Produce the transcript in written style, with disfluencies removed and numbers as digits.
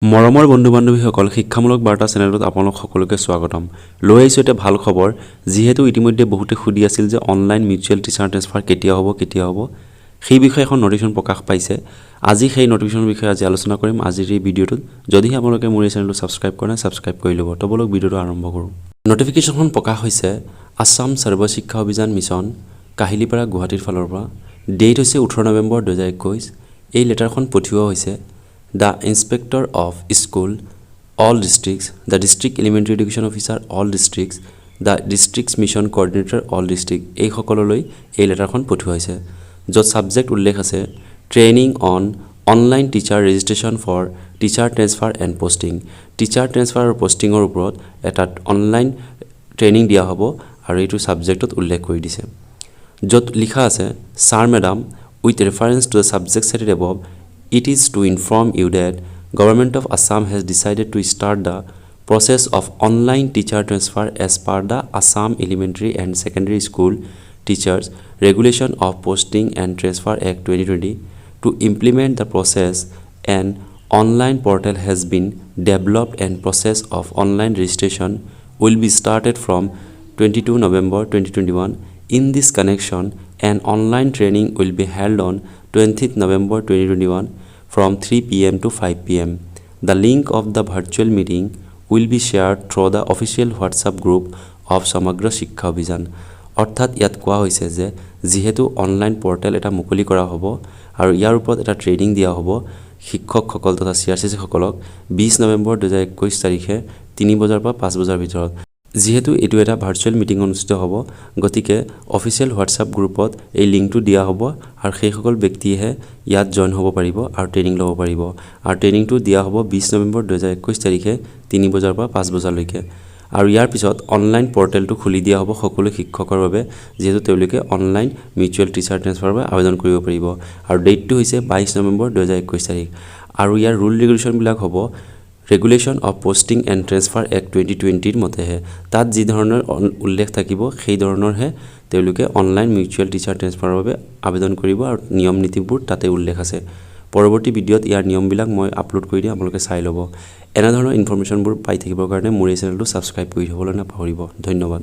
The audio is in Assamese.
মৰমৰ বন্ধু-বান্ধৱীসকল শিক্ষামূলক বাৰ্তা চেনেলত আপোনালোক সকলোকে স্বাগতম। লৈ আহিছোঁ এটা ভাল খবৰ যিহেতু ইতিমধ্যে বহুতে সুধি আছিল যে অনলাইন মিউচুৱেল টিচাৰ ট্ৰেন্সফাৰ কেতিয়া হ'ব সেই বিষয়ে এখন নটিফিকেশ্যন প্ৰকাশ পাইছে। আজি সেই নটিফিকেশ্যনৰ বিষয়ে আজি আলোচনা কৰিম আজিৰ এই ভিডিঅ'টোত। যদি আপোনালোকে মোৰ এই চেনেলটো ছাবস্ক্ৰাইব কৰা নাই ছাবস্ক্ৰাইব কৰি ল'ব। তো বলক ভিডিঅ'টো আৰম্ভ কৰোঁ। নটিফিকেশ্যনখন প্ৰকাশ হৈছে আসাম সৰ্ব শিক্ষা অভিযান মিছন কাহিলীপাৰা গুৱাহাটীৰ ফালৰ পৰা। ডেট হৈছে 18 নৱেম্বৰ 2021। এই লেটাৰখন পঠিওৱা হৈছে The Inspector of School, all districts, the District Elementary Education Officer, all districts, the Districts Mission Coordinator, all districts. এই সকললৈ এই লেটাৰখন পঠিওৱা হৈছে য'ত সাবজেক্ট উল্লেখ আছে training on online teacher registration for teacher transfer and posting. Teacher transfer আৰু পোষ্টিঙৰ ওপৰত এটা অনলাইন ট্ৰেইনিং দিয়া হ'ব আৰু এইটো সাবজেক্টত উল্লেখ কৰি দিছে য'ত লিখা আছে sir madam with reference to the subject stated above. It is to inform you that Government of Assam has decided to start the process of online teacher transfer as per the Assam Elementary and Secondary School Teachers Regulation of Posting and Transfer Act 2020. To implement the process, an online portal has been developed and process of online registration will be started from 22 November 2021. In this connection, an online training will be held on 20th November 2021 from 3 p.m. to 5 p.m. The link of the virtual meeting will be shared through the official WhatsApp group of Samagra Shiksha Abhiyan. অৰ্থাৎ ইয়াত কোৱা হৈছে যে যেহেতু অনলাইন পৰ্টেল এটা মুকলি কৰা হ'ব আৰু ইয়াৰ ওপৰত এটা ট্ৰেইনিং দিয়া হ'ব শিক্ষকসকল তথা CRCC সকলক 20 নৱেম্বৰ 2021 তাৰিখে 3 বজাৰ পৰা 5 বজাৰ ভিতৰত। যেহেতু এইটো এটা ভাৰ্চুৱেল মিটিং অনুষ্ঠিত হ'ব গতিকে অফিচিয়েল হোৱাটছআপ গ্ৰুপত এই লিংকটো দিয়া হ'ব আৰু সেই সকল ব্যক্তিয়েহে ইয়াত জইন হ'ব পাৰিব আৰু ট্ৰেইনিং ল'ব পাৰিব আৰু ট্ৰেইনিংটো দিয়া হ'ব 20 নৱেম্বৰ 2021 তাৰিখে 3 বজাৰ পৰা 5 বজালৈকে আৰু ইয়াৰ পিছত অনলাইন পৰ্টেলটো খুলি দিয়া হ'ব সকলো শিক্ষকৰ বাবে যেহেতু তেওঁলোকে অনলাইন মিউচুৱেল টিচাৰ ট্ৰেন্সফাৰৰ বাবে আবেদন কৰিব পাৰিব আৰু ডেটটো হৈছে 22 নৱেম্বৰ 2021 তাৰিখ আৰু ইয়াৰ ৰুল ৰেগুলেশ্যনবিলাক হ'ব Regulation of Posting and Transfer Act 2020 মতেহে তাত যি ধৰণৰ উল্লেখ থাকিব সেই ধৰণৰহে তেওঁলোকে অনলাইন মিউচুৱেল টিচাৰ ট্ৰেন্সফাৰৰ বাবে আবেদন কৰিব আৰু নিয়ম নীতিবোৰ তাতে উল্লেখ আছে। পৰৱৰ্তী ভিডিঅ'ত ইয়াৰ নিয়মবিলাক মই আপলোড কৰি দিম আপোনালোকে চাই ল'ব। এনে ধৰণৰ ইনফৰমেশ্যনবোৰ পাই থাকিবৰ কাৰণে মোৰ এই চেনেলটো ছাবস্ক্ৰাইব কৰি থ'বলৈ নাপাহৰিব। ধন্যবাদ।